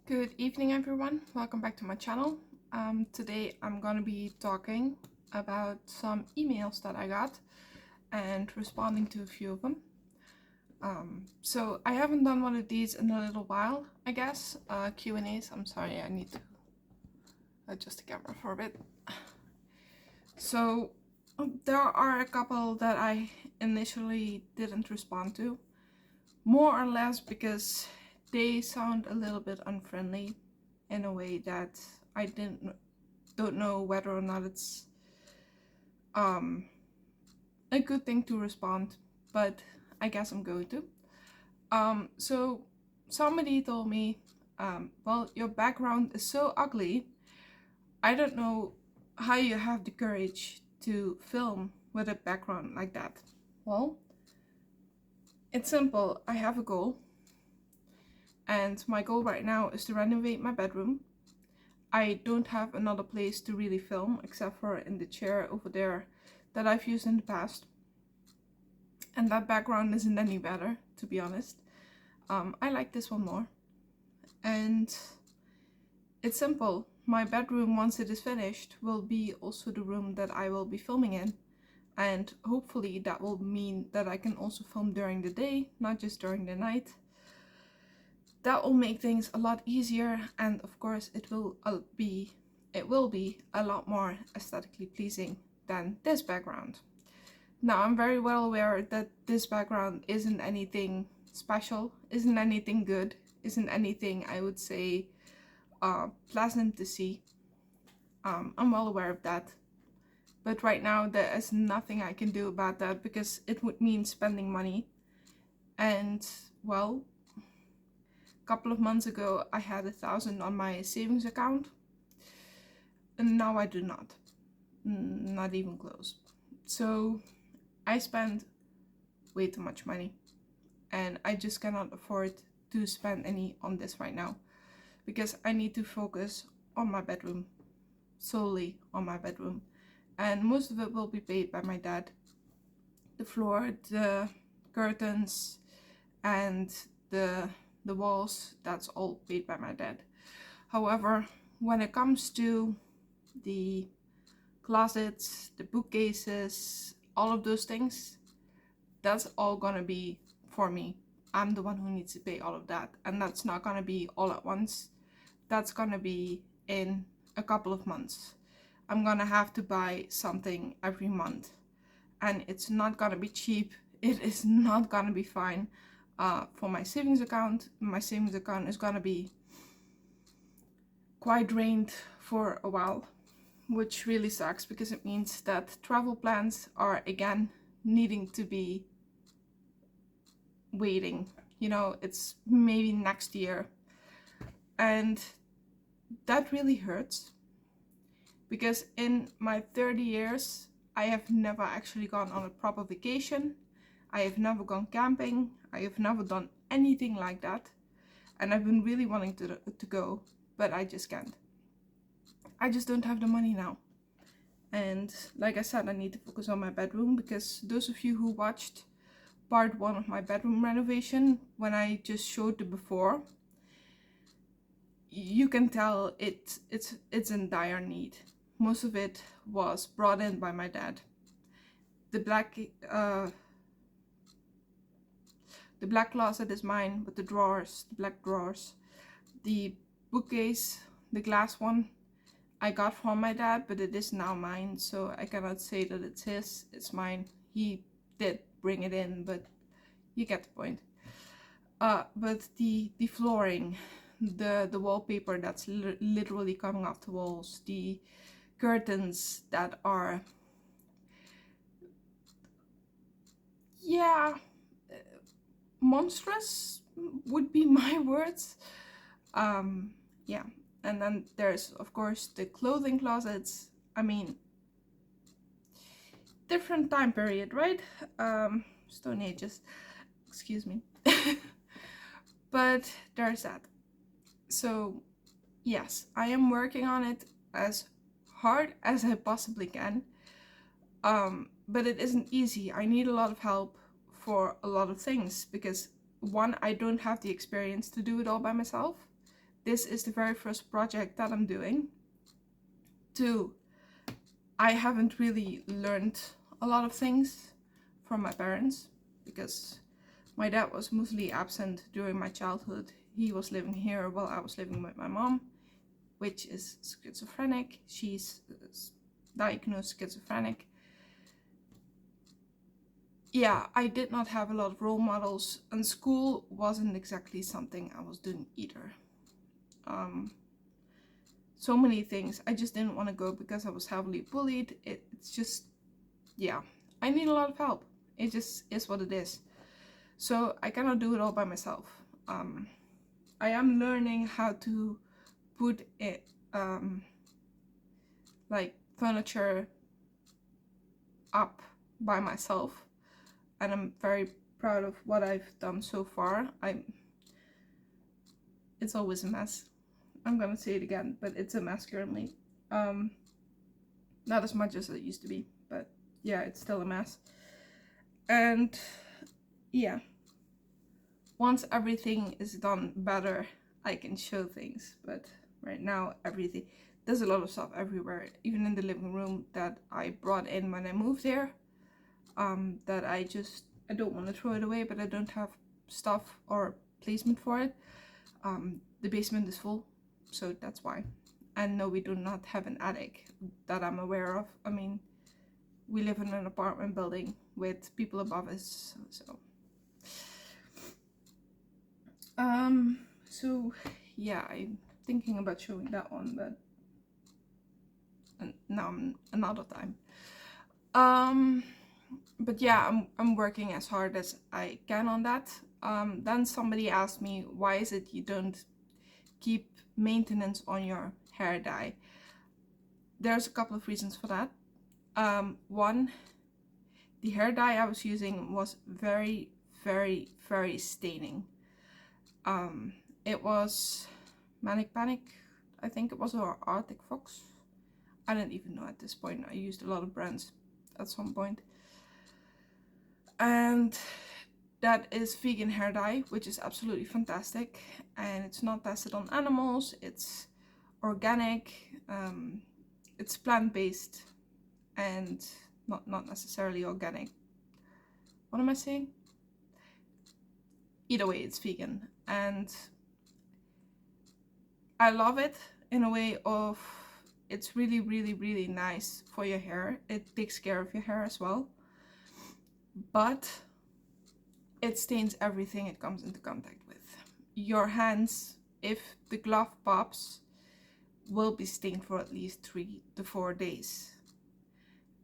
Good evening, everyone. Welcome back to my channel. Today I'm gonna be talking about some emails that I got and responding to a few of them. So I haven't done one of these in a little while, I guess. Q&As. I'm sorry, I need to adjust the camera for a bit. So there are a couple that I initially didn't respond to, more or less because they sound a little bit unfriendly in a way that I don't know whether or not it's a good thing to respond, but I guess I'm going to. So somebody told me, well, your background is so ugly, I don't know how you have the courage to film with a background like that. Well, it's simple. I have a goal, and my goal right now is to renovate my bedroom. I don't have another place to really film except for in the chair over there that I've used in the past. And that background isn't any better, to be honest. I like this one more. And it's simple. My bedroom, once it is finished, will be also the room that I will be filming in. And hopefully that will mean that I can also film during the day, not just during the night. That will make things a lot easier, and of course it will be a lot more aesthetically pleasing than this background. Now, I'm very well aware that this background isn't anything special, isn't anything good, isn't anything I would say pleasant to see. I'm well aware of that. But right now there is nothing I can do about that because it would mean spending money. And well, a couple of months ago I had 1,000 on my savings account, and now I do not. Not even close. So I spend way too much money, and I just cannot afford to spend any on this right now because I need to focus on my bedroom, solely on my bedroom, and most of it will be paid by my dad. The floor, the curtains, and the walls, that's all paid by my dad. However, when it comes to the closets, the bookcases, all of those things, that's all gonna be for me. I'm the one who needs to pay all of that, and that's not gonna be all at once. That's gonna be in a couple of months. I'm gonna have to buy something every month, and it's not gonna be cheap. It is not gonna be fine. For my savings account is gonna be quite drained for a while, which really sucks because it means that travel plans are again needing to be waiting. You know, it's maybe next year, and that really hurts because in my 30 years I have never actually gone on a proper vacation. I have never gone camping. I have never done anything like that, and I've been really wanting to go, but I just can't. I just don't have the money now. And like I said, I need to focus on my bedroom because those of you who watched part 1 of my bedroom renovation, when I just showed the before, you can tell it's in dire need. Most of it was brought in by my dad. The black closet is mine with the drawers, the black drawers. The bookcase, the glass one, I got from my dad, but it is now mine, so I cannot say that it's his, it's mine. He did bring it in, but you get the point. But the flooring, the wallpaper that's literally coming off the walls, the curtains that are, yeah, monstrous would be my words. Yeah, and then there's of course the clothing closets. I mean, different time period, right? Stone Ages, excuse me. But there's that. So yes, I am working on it as hard as I possibly can, but it isn't easy. I need a lot of help for a lot of things because one, I don't have the experience to do it all by myself. this is the very first project that I'm doing. 2, I haven't really learned a lot of things from my parents because my dad was mostly absent during my childhood. He was living here while I was living with my mom, which is schizophrenic. She's diagnosed schizophrenic. Yeah, I did not have a lot of role models, and school wasn't exactly something I was doing either. So many things. I just didn't want to go because I was heavily bullied. It's just, yeah, I need a lot of help. It just is what it is. So I cannot do it all by myself. I am learning how to put it, like furniture up by myself, and I'm very proud of what I've done so far. It's always a mess. I'm gonna say it again, but it's a mess currently. Not as much as it used to be, but yeah, it's still a mess. And yeah, once everything is done better, I can show things. But right now, there's a lot of stuff everywhere, even in the living room that I brought in when I moved there. That I don't want to throw it away, but I don't have stuff or placement for it. The basement is full, so that's why. And no, we do not have an attic that I'm aware of. I mean, we live in an apartment building with people above us, so yeah, I'm thinking about showing that one, but now another time. But yeah, I'm working as hard as I can on that. Then somebody asked me, why is it you don't keep maintenance on your hair dye? There's a couple of reasons for that. One, the hair dye I was using was very, very, very staining. It was Manic Panic, I think it was, or Arctic Fox. I don't even know at this point. I used a lot of brands at some point. And that is vegan hair dye, which is absolutely fantastic. And it's not tested on animals. It's organic. It's plant-based and not necessarily organic. What am I saying? Either way, it's vegan. And I love it in a way of, it's really, really, really nice for your hair. It takes care of your hair as well. But it stains everything it comes into contact with. Your hands, if the glove pops, will be stained for at least 3 to 4 days.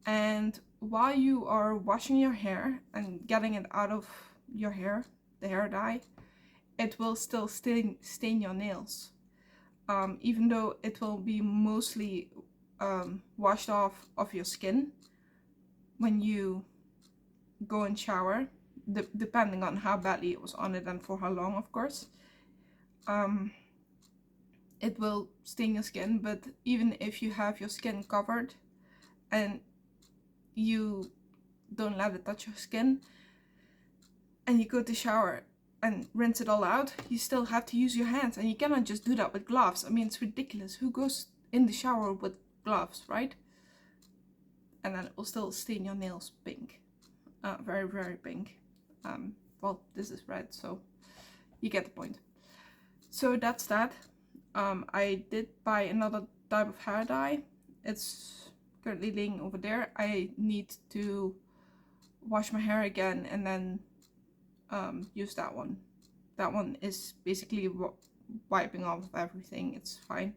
And while you are washing your hair and getting it out of your hair, the hair dye, it will still stain your nails. Even though it will be mostly washed off of your skin when you go and shower, depending on how badly it was on it and for how long, of course. It will stain your skin, but even if you have your skin covered and you don't let it touch your skin and you go to shower and rinse it all out, you still have to use your hands, and you cannot just do that with gloves. I mean, it's ridiculous. Who goes in the shower with gloves, right? And then it will still stain your nails pink. Very, very pink. Well, this is red, so you get the point. So that's that. I did buy another type of hair dye. It's currently laying over there. I need to wash my hair again and then use that one. That one is basically wiping off everything. It's fine.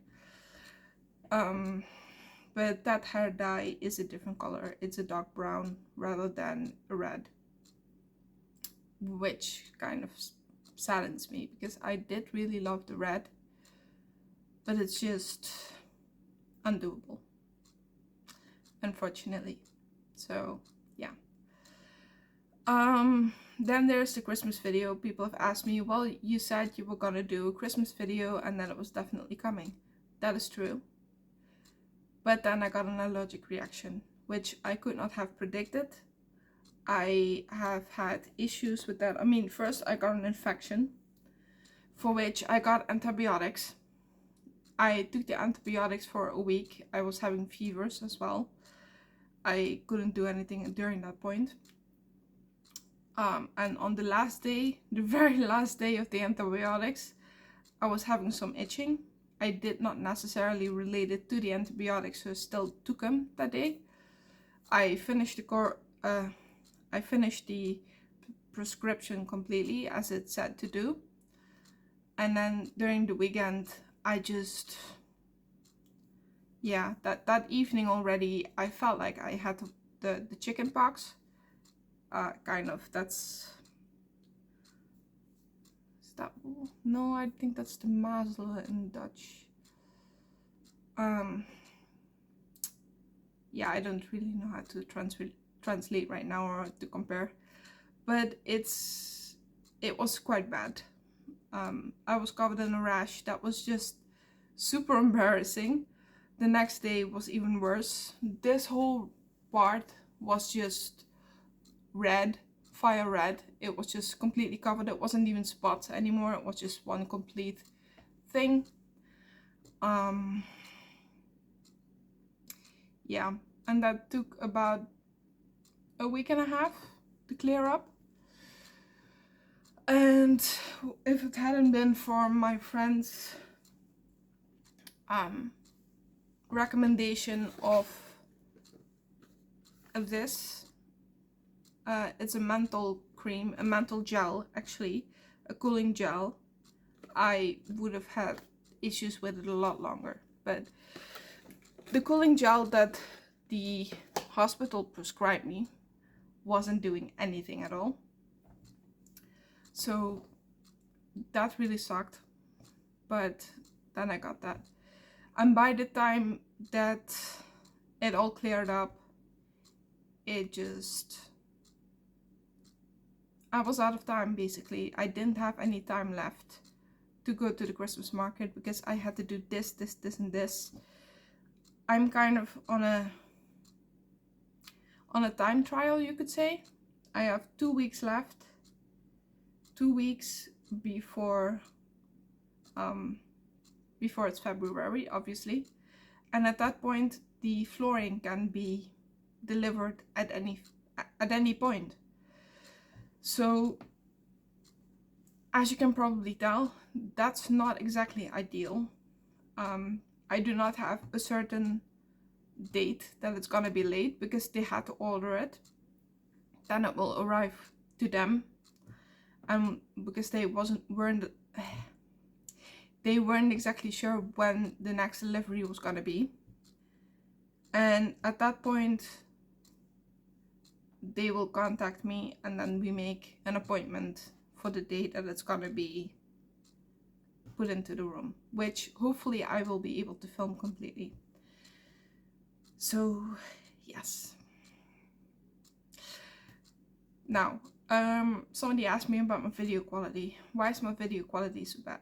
But that hair dye is a different color. It's a dark brown rather than a red, which kind of saddens me because I did really love the red, but it's just undoable, unfortunately. So yeah. Then there's the Christmas video. People have asked me, well, you said you were gonna do a Christmas video and then it was definitely coming. That is true. But then I got an allergic reaction, which I could not have predicted. I have had issues with that. I mean, first I got an infection for which I got antibiotics. I took the antibiotics for a week. I was having fevers as well. I couldn't do anything during that point. And on the last day, the very last day of the antibiotics, I was having some itching. I did not necessarily relate it to the antibiotics, so I still took them that day. I finished the prescription completely as it said to do. And then during the weekend, I just, yeah, that evening already, I felt like I had the chicken pox. Kind of, is that, no, I think that's the mazzel in Dutch. Yeah, I don't really know how to translate right now or to compare, but it was quite bad. I was covered in a rash that was just super embarrassing. The next day was even worse. This whole part was just red, fire red. It was just completely covered. It wasn't even spots anymore. It was just one complete thing. Yeah, and that took about a week and a half to clear up. And if it hadn't been for my friend's recommendation of this, it's a menthol cream, a menthol gel actually, a cooling gel, I would have had issues with it a lot longer. But the cooling gel that the hospital prescribed me wasn't doing anything at all. So that really sucked. But then I got that. And by the time that it all cleared up, I was out of time basically. I didn't have any time left to go to the Christmas market because I had to do this, and this. I'm kind of on a time trial, you could say. I have 2 weeks left. 2 weeks before it's February, obviously. And at that point, the flooring can be delivered at any point. So, as you can probably tell, that's not exactly ideal. I do not have a certain date that it's gonna be late because they had to order it. Then it will arrive to them, and because they weren't exactly sure when the next delivery was gonna be. And at that point, they will contact me, and then we make an appointment for the date that it's gonna be put into the room, which hopefully I will be able to film completely. So yes. Now, somebody asked me about my video quality. Why is my video quality so bad?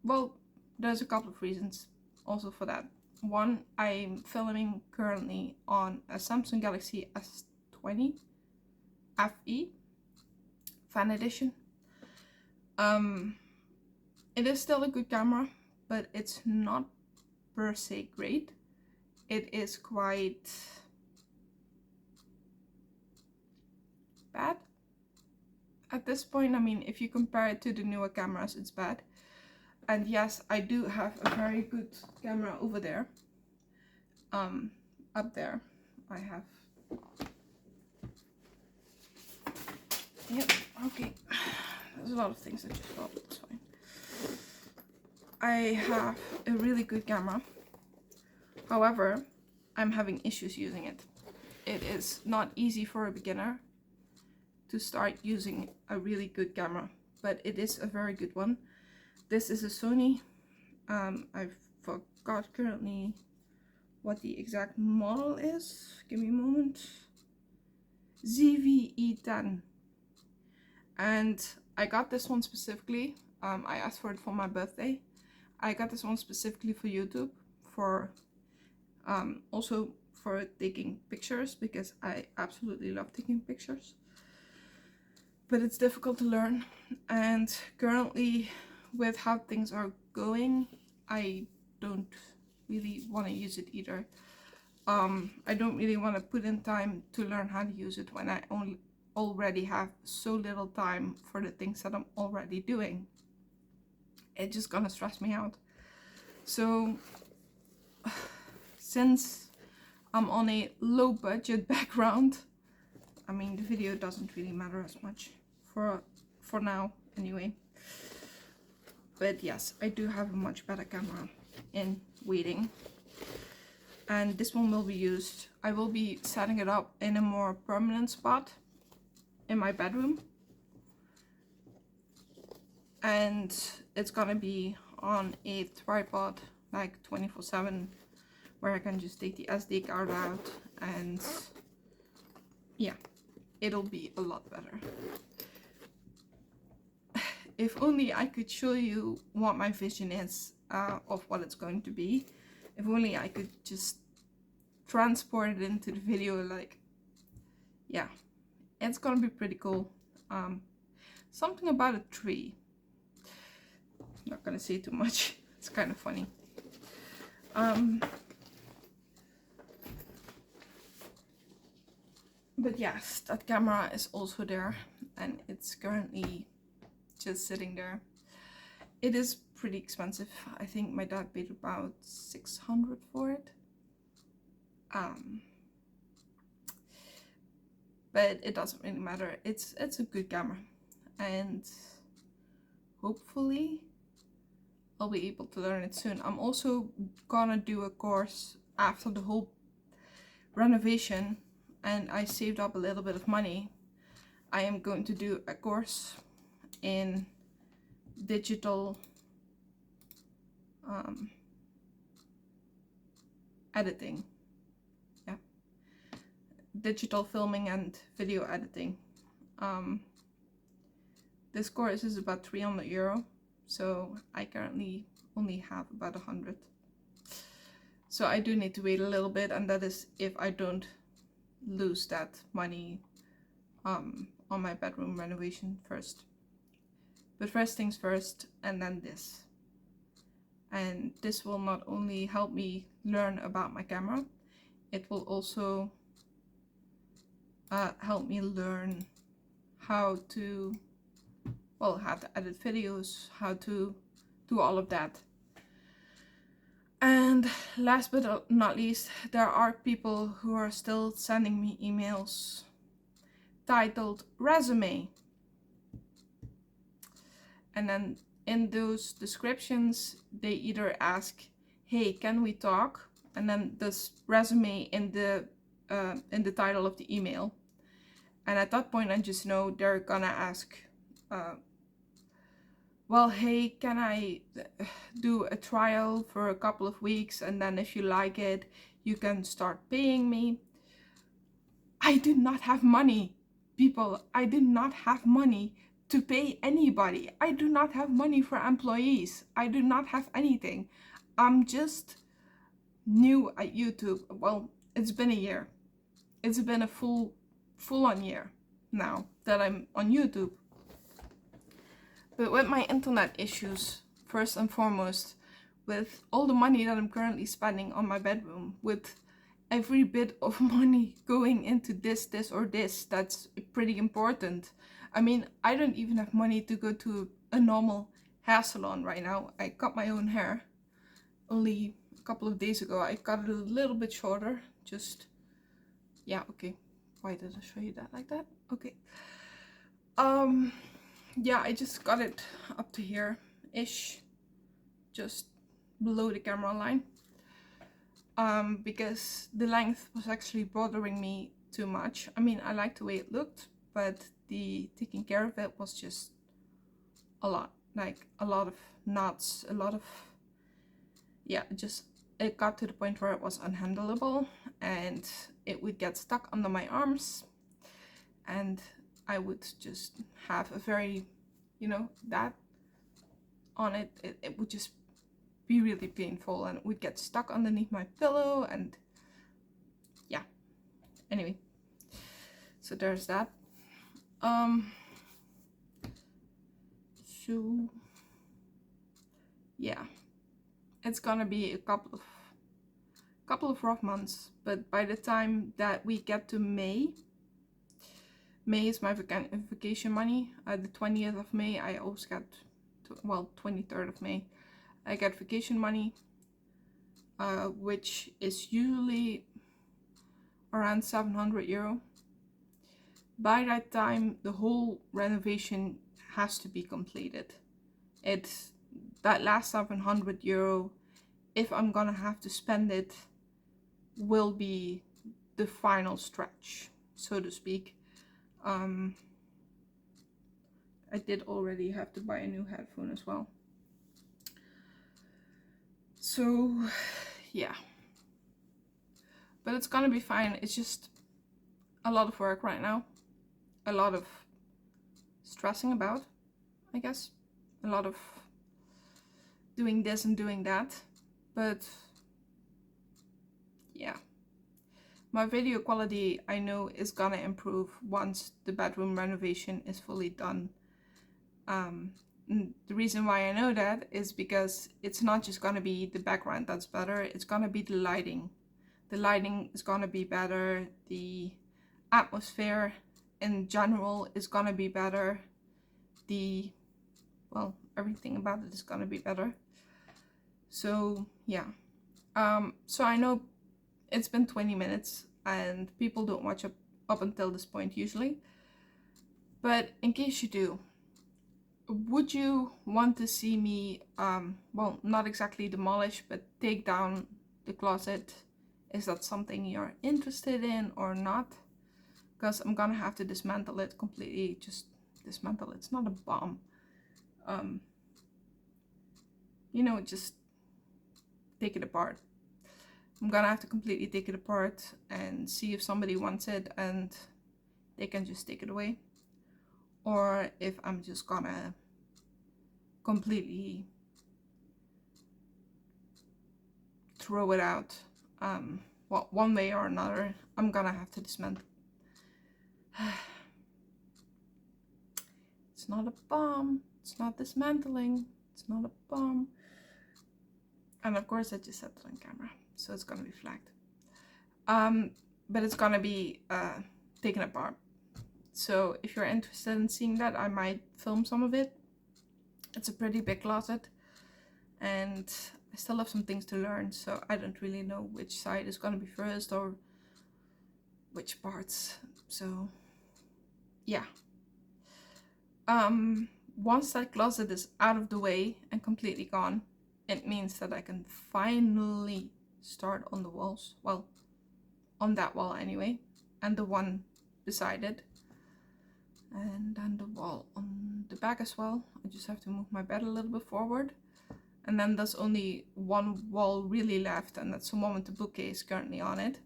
Well, there's a couple of reasons also for that. One, I'm filming currently on a Samsung Galaxy S20 FE Fan Edition. It is still a good camera, but it's not per se great. It is quite bad at this point. I mean, if you compare it to the newer cameras, it's bad. And yes, I do have a very good camera over there. Up there, I have. Yep, okay. There's a lot of things that just fell, it's fine. I have a really good camera. However, I'm having issues using it. It is not easy for a beginner to start using a really good camera, but it is a very good one. This is a Sony. I forgot currently what the exact model is. Give me a moment. ZV-E10. And I got this one specifically. I asked for it for my birthday. I got this one specifically for YouTube, for also for taking pictures, because I absolutely love taking pictures. But it's difficult to learn, and currently with how things are going, I don't really want to use it either. I don't really want to put in time to learn how to use it when I already have so little time for the things that I'm already doing. It's just gonna stress me out. So since I'm on a low budget background, I mean the video doesn't really matter as much for now anyway. But yes, I do have a much better camera in waiting. And this one will be used. I will be setting it up in a more permanent spot in my bedroom. And it's gonna be on a tripod like 24/7, where I can just take the SD card out, and yeah, it'll be a lot better. If only I could show you what my vision is of what it's going to be. If only I could just transport it into the video, like, yeah, it's gonna be pretty cool. Something about a tree. Not gonna say too much. It's kind of funny. But yes, that camera is also there, and it's currently just sitting there. It is pretty expensive. I think my dad paid about 600 for it. But it doesn't really matter. It's a good camera, and hopefully I'll be able to learn it soon. I'm also gonna do a course after the whole renovation, and I saved up a little bit of money. I am going to do a course in digital editing. Yeah, digital filming and video editing. This course is about €300, so I currently only have about 100. So I do need to wait a little bit, and that is if I don't lose that money on my bedroom renovation first. But first things first, and then this. And this will not only help me learn about my camera, it will also help me learn how to edit videos, how to do all of that. And last but not least, there are people who are still sending me emails titled resume. And then in those descriptions, they either ask, hey, can we talk? And then this resume in the title of the email. And at that point, I just know they're gonna ask, well, hey, can I do a trial for a couple of weeks, and then if you like it, you can start paying me. I do not have money, people. I do not have money to pay anybody. I do not have money for employees. I do not have anything. I'm just new at YouTube. Well, it's been a year. It's been a full-on year now that I'm on YouTube. But with my internet issues, first and foremost, with all the money that I'm currently spending on my bedroom, with every bit of money going into this or this, that's pretty important. I mean, I don't even have money to go to a normal hair salon right now. I cut my own hair only a couple of days ago. I cut it a little bit shorter, just, yeah, okay. Why did I show you that like that? Okay. Yeah, I just got it up to here-ish, just below the camera line, because the length was actually bothering me too much. I mean, I liked the way it looked, but the taking care of it was just a lot, like a lot of knots, a lot of, yeah, just, it got to the point where it was unhandleable, and it would get stuck under my arms, and I would just have a very, you know, that on it, it would just be really painful, and it would get stuck underneath my pillow, and yeah, anyway, so there's that. So yeah, it's gonna be a couple of rough months, but by the time that we get to May is my vacation money. The 20th of May I always get, 23rd of May I get vacation money, which is usually around €700. By that time the whole renovation has to be completed. It's that last €700, if I'm gonna have to spend it, will be the final stretch, so to speak. I did already have to buy a new headphone as well. So yeah, but it's gonna be fine. It's just a lot of work right now, a lot of stressing about, I guess, a lot of doing this and doing that, but yeah, my video quality I know is gonna improve once the bedroom renovation is fully done. The reason why I know that is because it's not just gonna be the background that's better, it's gonna be the lighting. The lighting is gonna be better, the atmosphere in general is gonna be better, everything about it is gonna be better. So yeah, so I know it's been 20 minutes and people don't watch up until this point usually, but in case you do, would you want to see me, not exactly demolish, but take down the closet? Is that something you're interested in or not? Because I'm gonna have to dismantle it completely, just dismantle it. It's not a bomb. Just take it apart. I'm gonna have to completely take it apart and see if somebody wants it and they can just take it away. Or if I'm just gonna completely throw it out. One way or another, I'm gonna have to dismantle. It's not a bomb. It's not dismantling. It's not a bomb. And of course I just said it on camera, so it's gonna be flagged. But it's gonna be taken apart. So if you're interested in seeing that, I might film some of it. It's a pretty big closet and I still have some things to learn, so I don't really know which side is gonna be first or which parts. So yeah. Once that closet is out of the way and completely gone, it means that I can finally start on the walls. Well, on that wall anyway, and the one beside it, and then the wall on the back as well. I just have to move my bed a little bit forward, and then there's only one wall really left, and that's the one with the bookcase currently on it.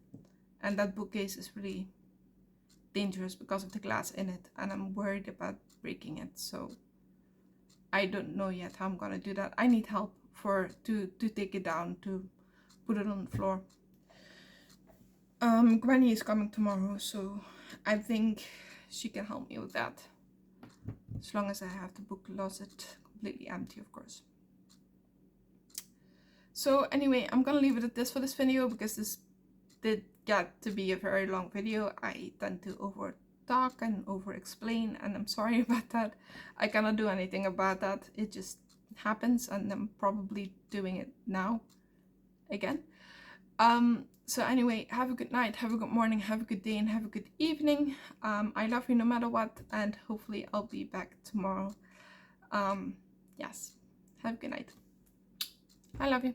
And that bookcase is really dangerous because of the glass in it, and I'm worried about breaking it. So I don't know yet how I'm gonna do that. I need help to take it down, to put it on the floor. Granny is coming tomorrow, so I think she can help me with that, as long as I have the book closet completely empty, of course. So anyway, I'm gonna leave it at this for this video, because this did get to be a very long video. I tend to over talk and over explain, and I'm sorry about that. I cannot do anything about that. It just happens, and I'm probably doing it now again. So anyway, have a good night, have a good morning, have a good day, and have a good evening. I love you no matter what, and hopefully I'll be back tomorrow. Yes, have a good night. I love you.